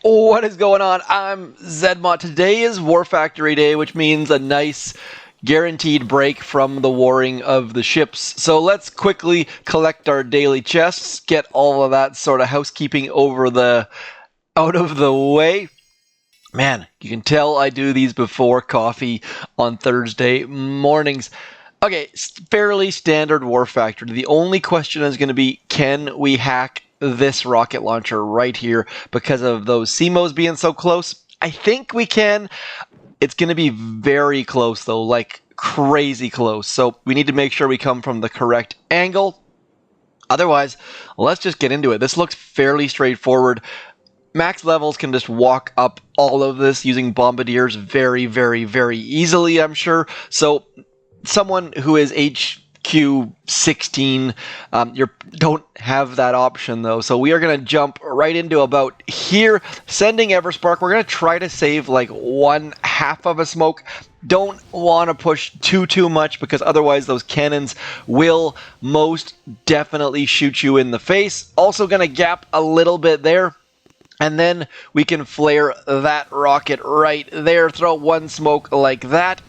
What is going on? I'm zmoT. Today is War Factory Day, which means a nice guaranteed break from the warring of the ships. So let's quickly collect our daily chests, get all of that sort of housekeeping out of the way. Man, you can tell I do these before coffee on Thursday mornings. Okay, fairly standard War Factory. The only question is going to be, can we hack this rocket launcher right here because of those zmoTs being so close? I think we can. It's going to be very close though, like crazy close. So we need to make sure we come from the correct angle. Otherwise, let's just get into it. This looks fairly straightforward. Max levels can just walk up all of this using bombardiers very, very, very easily, I'm sure. So someone who is HQ16, you don't have that option though. So we are going to jump right into about here, sending Everspark. We're going to try to save like 1/2 of a smoke. Don't want to push too much because otherwise those cannons will most definitely shoot you in the face. Also going to gap a little bit there. And then we can flare that rocket right there. Throw one smoke like that.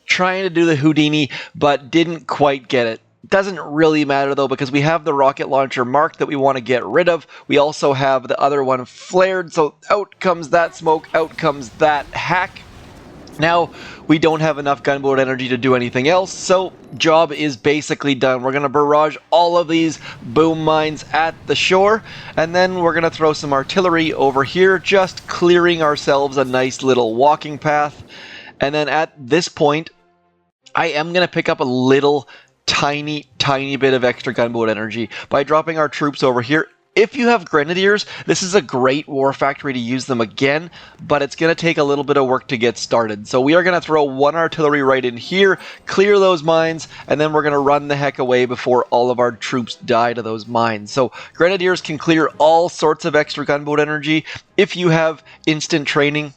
Trying to do the Houdini, but didn't quite get it. Doesn't really matter though, because we have the rocket launcher marked that we want to get rid of. We also have the other one flared, so out comes that smoke, out comes that hack. Now, we don't have enough gunboat energy to do anything else, so job is basically done. We're going to barrage all of these boom mines at the shore, and then we're going to throw some artillery over here, just clearing ourselves a nice little walking path. And then at this point, I am going to pick up a little tiny bit of extra gunboat energy by dropping our troops over here. If you have grenadiers, this is a great War Factory to use them again, but it's going to take a little bit of work to get started. So we are going to throw one artillery right in here, clear those mines, and then we're going to run the heck away before all of our troops die to those mines. So grenadiers can clear all sorts of extra gunboat energy. If you have instant training,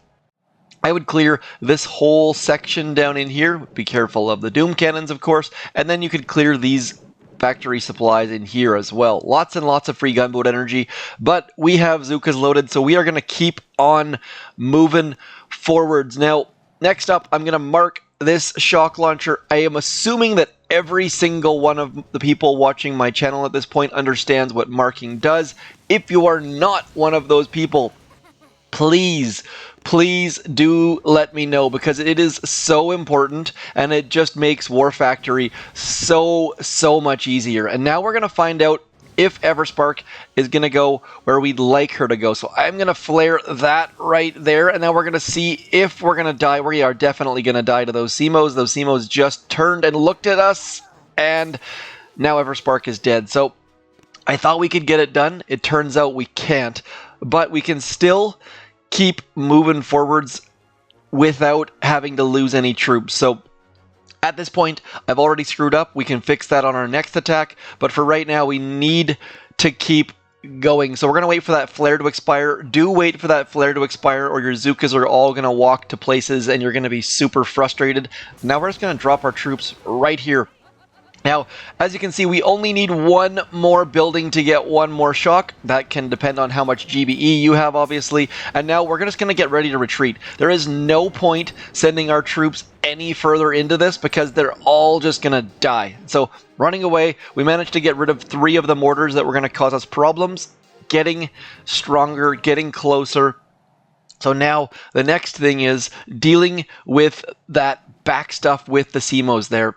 I would clear this whole section down in here. Be careful of the doom cannons, of course, and then you could clear these factory supplies in here as well. Lots and lots of free gunboat energy, but we have zookas loaded, so we are going to keep on moving forwards. Now, next up, I'm going to mark this shock launcher. I am assuming that every single one of the people watching my channel at this point understands what marking does. If you are not one of those people, please do let me know, because it is so important and it just makes War Factory so much easier. And now we're going to find out if Everspark is going to go where we'd like her to go. So I'm going to flare that right there, and now we're going to see if we're going to die. We are definitely going to die to those zmoTs. Those zmoTs just turned and looked at us, and now Everspark is dead. So I thought we could get it done. It turns out we can't, but we can still keep moving forwards without having to lose any troops. So at this point, I've already screwed up. We can fix that on our next attack, but for right now, we need to keep going. So we're going to wait for that flare to expire. Do wait for that flare to expire, or your zookas are all going to walk to places and you're going to be super frustrated. Now we're just going to drop our troops right here. Now, as you can see, we only need one more building to get one more shock. That can depend on how much GBE you have, obviously. And now we're just going to get ready to retreat. There is no point sending our troops any further into this because they're all just going to die. So, running away, we managed to get rid of 3 of the mortars that were going to cause us problems. Getting stronger, getting closer. So now, the next thing is dealing with that back stuff with the zmoTs there.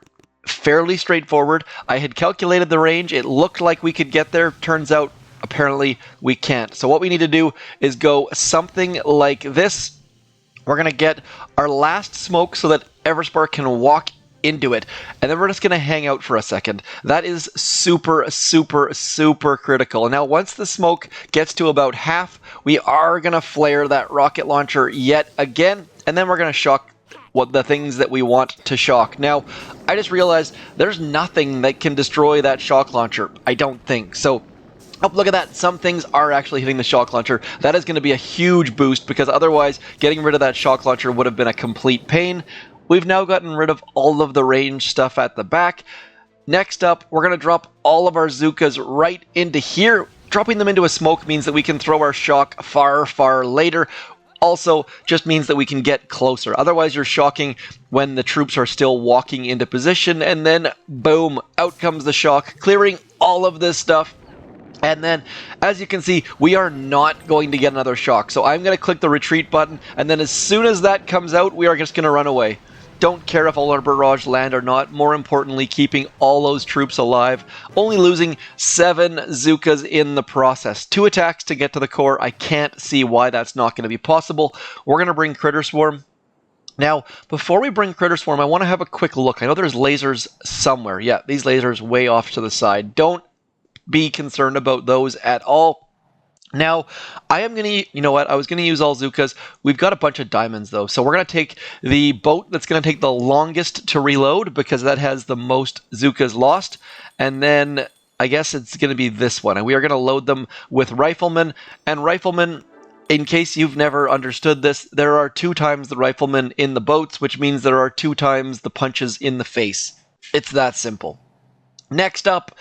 Fairly straightforward. I had calculated the range. It looked like we could get there. Turns out, apparently, we can't. So what we need to do is go something like this. We're going to get our last smoke so that Everspark can walk into it. And then we're just going to hang out for a second. That is super critical. And now once the smoke gets to about half, we are going to flare that rocket launcher yet again. And then we're going to shock the things that we want to shock. Now, I just realized there's nothing that can destroy that shock launcher. I don't think. So, oh, look at that. Some things are actually hitting the shock launcher. That is going to be a huge boost, because otherwise getting rid of that shock launcher would have been a complete pain. We've now gotten rid of all of the range stuff at the back. Next up, we're going to drop all of our zookas right into here. Dropping them into a smoke means that we can throw our shock far, far later. Also, just means that we can get closer. Otherwise, you're shocking when the troops are still walking into position, and then boom, out comes the shock, clearing all of this stuff. And then, as you can see, we are not going to get another shock. So I'm going to click the retreat button, and then as soon as that comes out, we are just going to run away. Don't care if all our barrage land or not. More importantly, keeping all those troops alive. Only losing 7 zookas in the process. 2 attacks to get to the core. I can't see why that's not going to be possible. We're going to bring Critter Swarm. Now, before we bring Critter Swarm, I want to have a quick look. I know there's lasers somewhere. Yeah, these lasers way off to the side. Don't be concerned about those at all. Now, I am going to, you know what, I was going to use all zookas. We've got a bunch of diamonds, though. So we're going to take the boat that's going to take the longest to reload, because that has the most zookas lost. And then I guess it's going to be this one. And we are going to load them with riflemen. And riflemen, in case you've never understood this, there are 2 times the riflemen in the boats, which means there are 2 times the punches in the face. It's that simple. Next up,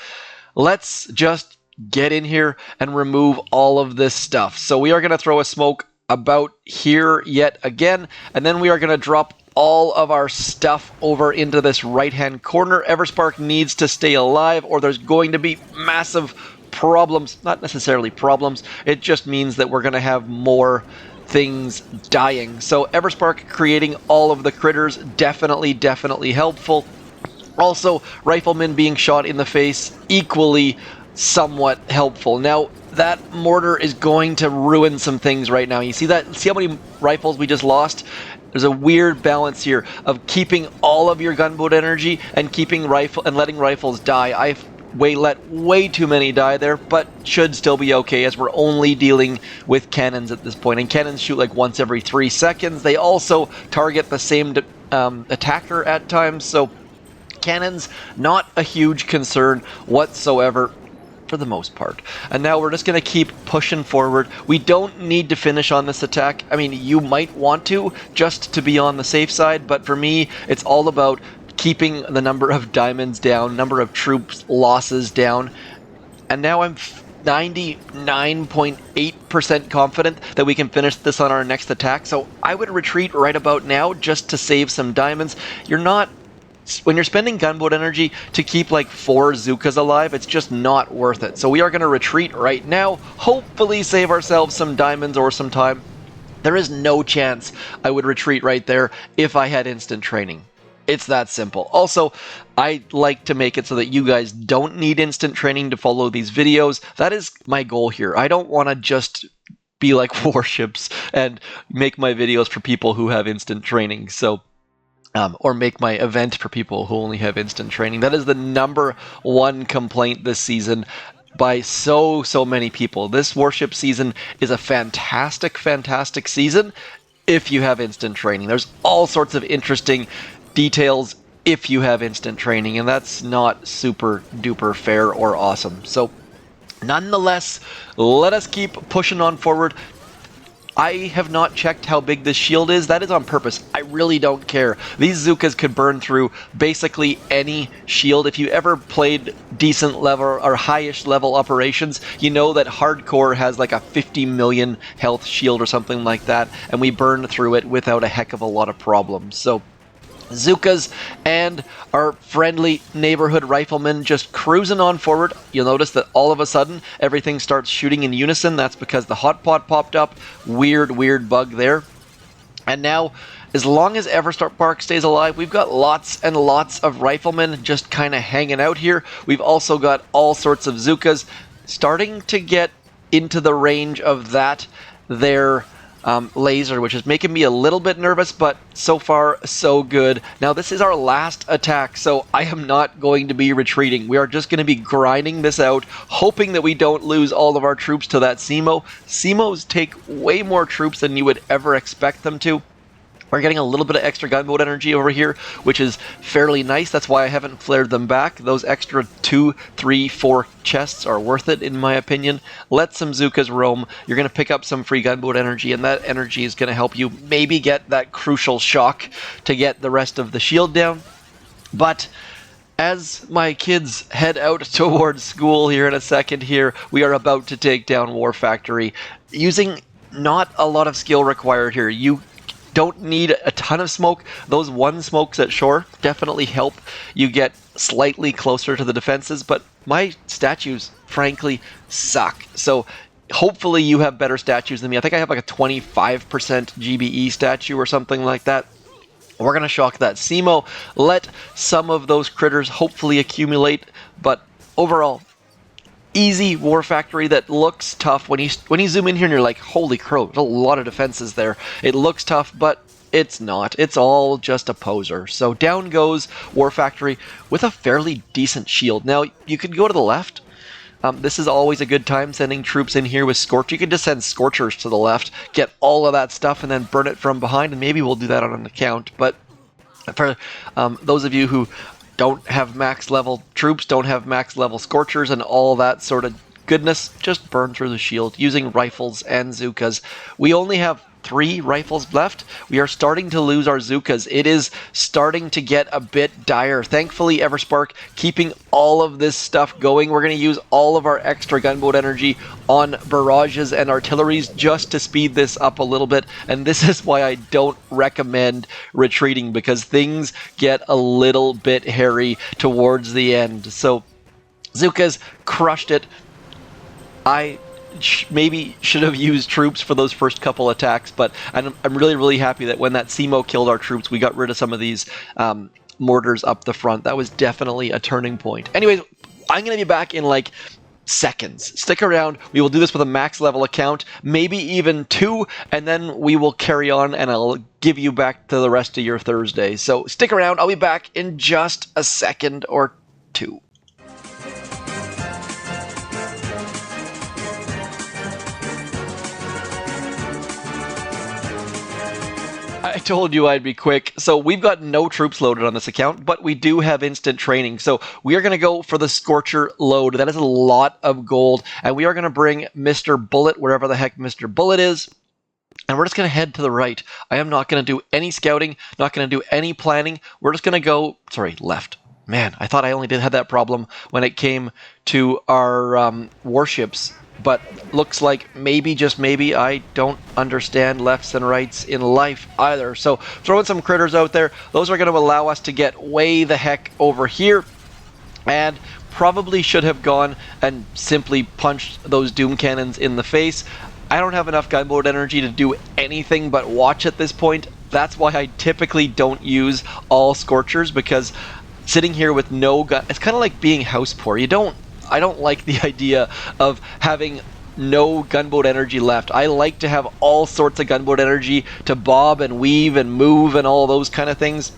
let's just get in here and remove all of this stuff. So we are going to throw a smoke about here yet again, and then we are going to drop all of our stuff over into this right-hand corner. Everspark needs to stay alive, or there's going to be massive problems. Not necessarily problems, it just means that we're going to have more things dying. So Everspark creating all of the critters, definitely helpful. Also, riflemen being shot in the face, equally somewhat helpful. Now, that mortar is going to ruin some things right now. You see that? See how many rifles we just lost? There's a weird balance here of keeping all of your gunboat energy and keeping letting rifles die. I've let way too many die there, but should still be okay, as we're only dealing with cannons at this point. And cannons shoot like once every 3 seconds. They also target the same attacker at times, so cannons, not a huge concern whatsoever for the most part. And now we're just going to keep pushing forward. We don't need to finish on this attack. I mean, you might want to, just to be on the safe side, but for me, it's all about keeping the number of diamonds down, number of troops losses down. And now I'm 99.8% confident that we can finish this on our next attack. So I would retreat right about now just to save some diamonds. When you're spending gunboat energy to keep like 4 zookas alive, it's just not worth it. So we are going to retreat right now, hopefully save ourselves some diamonds or some time. There is no chance I would retreat right there if I had instant training. It's that simple. Also, I like to make it so that you guys don't need instant training to follow these videos. That is my goal here. I don't want to just be like Warships and make my videos for people who have instant training. So or make my event for people who only have instant training. That is the #1 complaint this season by so many people. This Warship season is a fantastic season if you have instant training. There's all sorts of interesting details if you have instant training, and that's not super duper fair or awesome. So nonetheless, let us keep pushing on forward. I have not checked how big this shield is. That is on purpose. I really don't care. These zookas could burn through basically any shield. If you ever played decent level or highish level operations, you know that hardcore has like a 50 million health shield or something like that, and we burn through it without a heck of a lot of problems. So zookas and our friendly neighborhood riflemen just cruising on forward. You'll notice that all of a sudden everything starts shooting in unison. That's because the hot pot popped up. Weird bug there. And now, as long as Everspark stays alive, we've got lots and lots of riflemen just kind of hanging out here. We've also got all sorts of zookas starting to get into the range of that there laser, which is making me a little bit nervous, but so far so good. Now this is our last attack, so I am not going to be retreating. We are just going to be grinding this out, hoping that we don't lose all of our troops to that zmoT. zmoTs take way more troops than you would ever expect them to. We're getting a little bit of extra gunboat energy over here, which is fairly nice. That's why I haven't flared them back. Those extra 2, 3, 4 chests are worth it, in my opinion. Let some zookas roam. You're going to pick up some free gunboat energy, and that energy is going to help you maybe get that crucial shock to get the rest of the shield down. But as my kids head out towards school here in a second here, we are about to take down War Factory using not a lot of skill required here. You don't need a ton of smoke. Those one smokes at shore definitely help you get slightly closer to the defenses, but my statues, frankly, suck. So hopefully you have better statues than me. I think I have like a 25% GBE statue or something like that. We're going to shock that zmoT, let some of those critters hopefully accumulate, but overall, easy War Factory that looks tough. When you zoom in here and you're like, holy crow, there's a lot of defenses there. It looks tough, but it's not. It's all just a poser. So down goes War Factory with a fairly decent shield. Now, you could go to the left. This is always a good time sending troops in here with Scorcher. You could just send Scorchers to the left, get all of that stuff, and then burn it from behind, and maybe we'll do that on an account. But for those of you who don't have max level troops, don't have max level Scorchers, and all that sort of goodness, just burn through the shield using rifles and zookas. We only have 3 rifles left. We are starting to lose our zookas. It is starting to get a bit dire. Thankfully, Everspark keeping all of this stuff going. We're going to use all of our extra gunboat energy on barrages and artilleries just to speed this up a little bit. And this is why I don't recommend retreating, because things get a little bit hairy towards the end. So zookas crushed it. I maybe should have used troops for those first couple attacks, but I'm really happy that when that zmoT killed our troops, we got rid of some of these mortars up the front. That was definitely a turning point. Anyways, I'm going to be back in like seconds. Stick around. We will do this with a max level account, maybe even 2, and then we will carry on and I'll give you back to the rest of your Thursday. So stick around. I'll be back in just a second or 2. I told you I'd be quick. So we've got no troops loaded on this account, but we do have instant training. So we are going to go for the Scorcher load. That is a lot of gold. And we are going to bring Mr. Bullet, wherever the heck Mr. Bullet is. And we're just going to head to the right. I am not going to do any scouting, not going to do any planning. We're just going to go, left. Man, I thought I only had that problem when it came to our warships. But looks like maybe, just maybe, I don't understand lefts and rights in life either. So throwing some critters out there. Those are going to allow us to get way the heck over here. And probably should have gone and simply punched those doom cannons in the face. I don't have enough gunboat energy to do anything but watch at this point. That's why I typically don't use all Scorchers, because sitting here with no gun, it's kind of like being house poor. I don't like the idea of having no gunboat energy left. I like to have all sorts of gunboat energy to bob and weave and move and all those kind of things.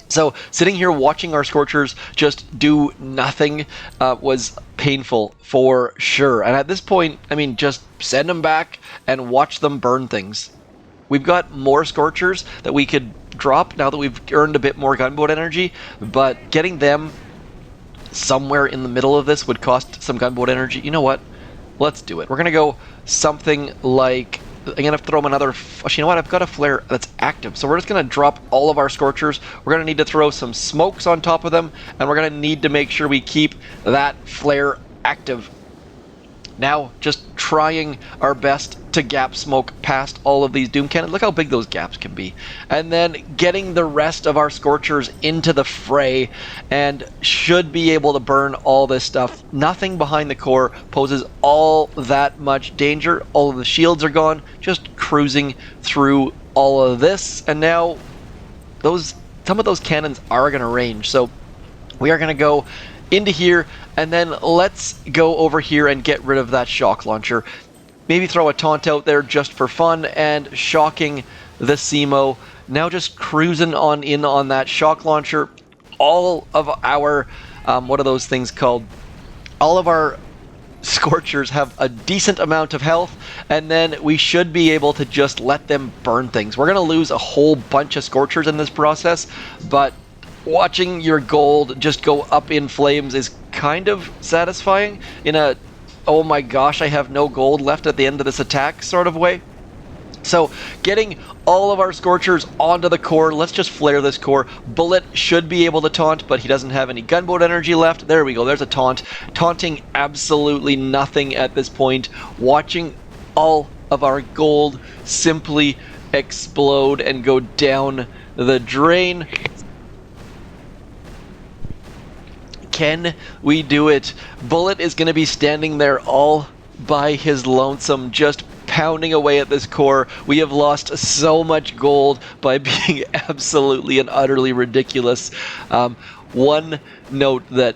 So sitting here watching our Scorchers just do nothing was painful for sure. And at this point, I mean, just send them back and watch them burn things. We've got more Scorchers that we could drop now that we've earned a bit more gunboat energy, but getting them somewhere in the middle of this would cost some gunboat energy. You know what? Let's do it. We're going to go something like, I'm going to throw them another, actually, you know what? I've got a flare that's active. So we're just going to drop all of our Scorchers. We're going to need to throw some smokes on top of them, and we're going to need to make sure we keep that flare active. Now, just trying our best to gap smoke past all of these doom cannons. Look how big those gaps can be. And then getting the rest of our Scorchers into the fray, and should be able to burn all this stuff. Nothing behind the core poses all that much danger. All of the shields are gone. Just cruising through all of this. And now, some of those cannons are going to range. So we are going to go into here, and then let's go over here and get rid of that shock launcher. Maybe throw a taunt out there just for fun, and shocking the zmoT. Now just cruising on in on that shock launcher. All of our, what are those things called? All of our Scorchers have a decent amount of health, and then we should be able to just let them burn things. We're going to lose a whole bunch of Scorchers in this process, but watching your gold just go up in flames is kind of satisfying in a, oh my gosh, I have no gold left at the end of this attack sort of way. So getting all of our Scorchers onto the core. Let's just flare this core. Bullet should be able to taunt, but he doesn't have any gunboat energy left. There we go. There's a taunt. Taunting absolutely nothing at this point. Watching all of our gold simply explode and go down the drain. Can we do it? Bullet is going to be standing there all by his lonesome, just pounding away at this core. We have lost so much gold by being absolutely and utterly ridiculous. One note that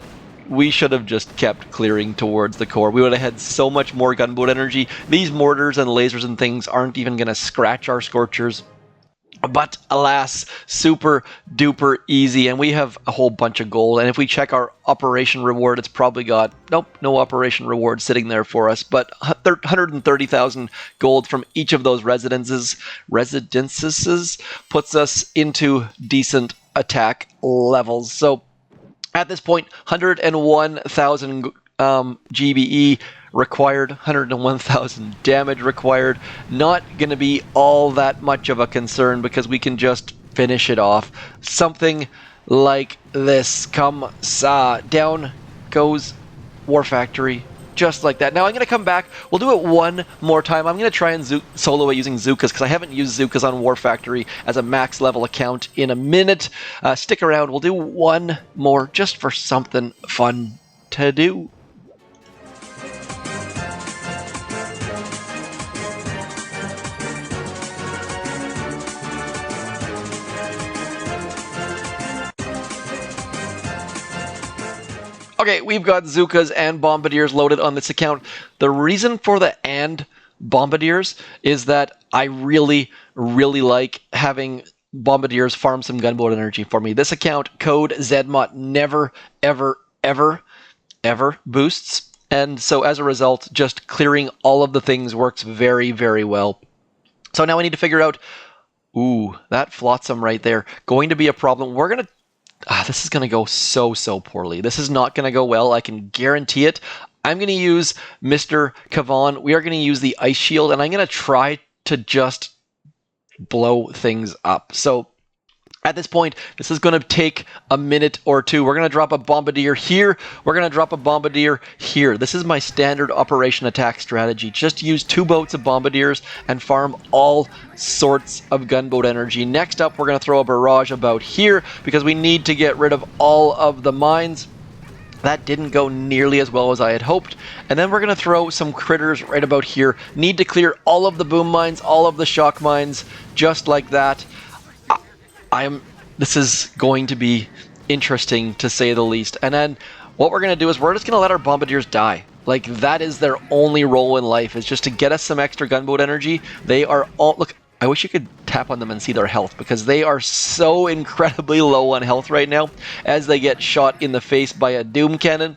we should have just kept clearing towards the core. We would have had so much more gunboat energy. These mortars and lasers and things aren't even going to scratch our Scorchers. But alas, super duper easy, and we have a whole bunch of gold. And if we check our operation reward, it's probably got, nope, no operation reward sitting there for us, but 130,000 gold from each of those residences puts us into decent attack levels. So at this point, 101,000 GBE required, 101,000 damage required. Not going to be all that much of a concern because we can just finish it off. Something like this. Come sa. Down goes War Factory. Just like that. Now I'm going to come back. We'll do it one more time. I'm going to try and solo it using zookas because I haven't used zookas on War Factory as a max level account in a minute. Stick around. We'll do one more just for something fun to do. Okay, we've got zookas and bombardiers loaded on this account. The reason for the and bombardiers is that I really, really like having bombardiers farm some gunboat energy for me. This account, code zmoT, never, ever, ever, ever boosts. And so as a result, just clearing all of the things works very, very well. So now we need to figure out, ooh, that flotsam right there, going to be a problem. We're going to this is going to go so poorly. This is not going to go well. I can guarantee it. I'm going to use Mr. Kavan. We are going to use the ice shield, and I'm going to try to just blow things up. So at this point, this is going to take a minute or two. We're going to drop a bombardier here. We're going to drop a bombardier here. This is my standard operation attack strategy. Just use 2 boats of bombardiers and farm all sorts of gunboat energy. Next up, we're going to throw a barrage about here because we need to get rid of all of the mines. That didn't go nearly as well as I had hoped. And then we're going to throw some critters right about here. Need to clear all of the boom mines, all of the shock mines, just like that. This is going to be interesting to say the least. And then what we're going to do is we're just going to let our bombardiers die. Like, that is their only role in life, is just to get us some extra gunboat energy. They are all, look, I wish you could tap on them and see their health because they are so incredibly low on health right now as they get shot in the face by a doom cannon.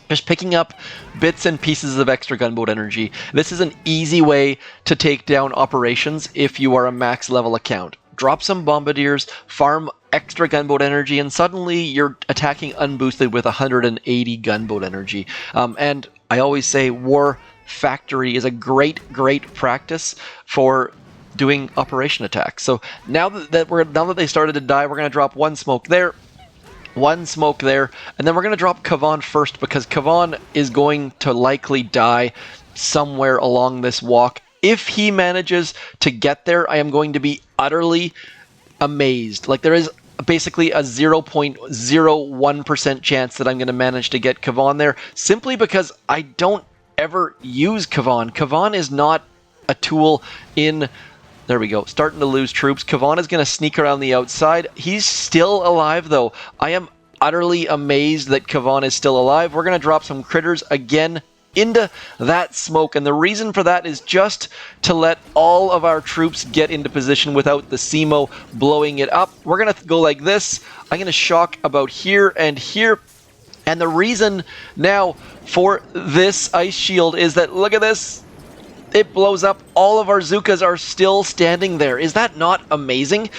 Just picking up bits and pieces of extra gunboat energy. This is an easy way to take down operations if you are a max level account. Drop some bombardiers, farm extra gunboat energy, and suddenly you're attacking Unboosted with 180 gunboat energy. And I always say War Factory is a great practice for doing operation attacks. So now that they started to die, we're going to drop 1 smoke there, 1 smoke there, and then we're going to drop Kavan first because Kavan is going to likely die somewhere along this walk. If he manages to get there, I am going to be utterly amazed. Like, there is basically a 0.01% chance that I'm going to manage to get Kavan there, simply because I don't ever use Kavan. Kavan is not a tool in... There we go, starting to lose troops. Kavan is going to sneak around the outside. He's still alive, though. I am utterly amazed that Kavan is still alive. We're going to drop some critters again into that smoke, and the reason for that is just to let all of our troops get into position without the zmoT blowing it up. We're going to go like this. I'm going to shock about here and here, and the reason now for this ice shield is that, look at this, it blows up. All of our zookas are still standing there. Is that not amazing?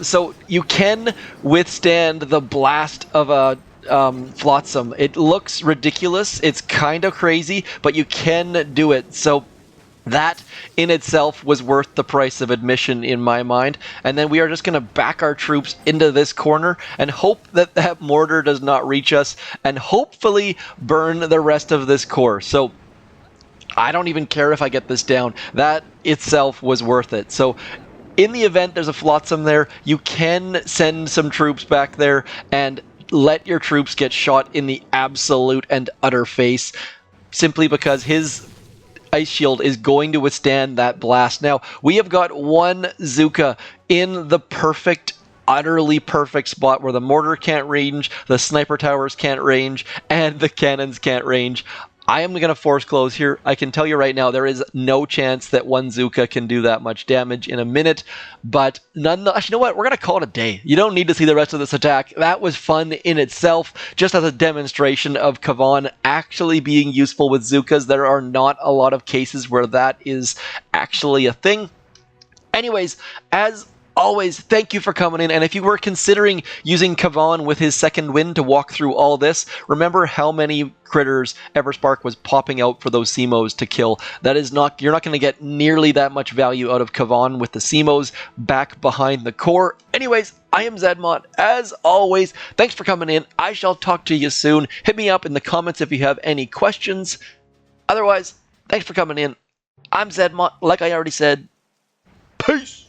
So you can withstand the blast of a flotsam. It looks ridiculous. It's kind of crazy, but you can do it. So That in itself was worth the price of admission in my mind. And then we are just going to back our troops into this corner and hope that that mortar does not reach us and hopefully burn the rest of this core. So I don't even care if I get this down. That itself was worth it. So in the event there's a flotsam there, you can send some troops back there and let your troops get shot in the absolute and utter face, simply because his ice shield is going to withstand that blast. Now, we have got one zooka in the perfect, utterly perfect spot where the mortar can't range, the sniper towers can't range, and the cannons can't range. I am going to force close here. I can tell you right now, there is no chance that one zooka can do that much damage in a minute, but nonetheless, you know what? We're going to call it a day. You don't need to see the rest of this attack. That was fun in itself, just as a demonstration of Kavan actually being useful with zookas. There are not a lot of cases where that is actually a thing. Anyways, as always, thank you for coming in, and if you were considering using Kavan with his second wind to walk through all this, remember how many critters Everspark was popping out for those zmoTs to kill. That is not, you're not going to get nearly that much value out of Kavan with the zmoTs back behind the core. Anyways, I am zmoT. As always, thanks for coming in. I shall talk to you soon. Hit me up in the comments if you have any questions. Otherwise, thanks for coming in. I'm zmoT, like I already said. Peace!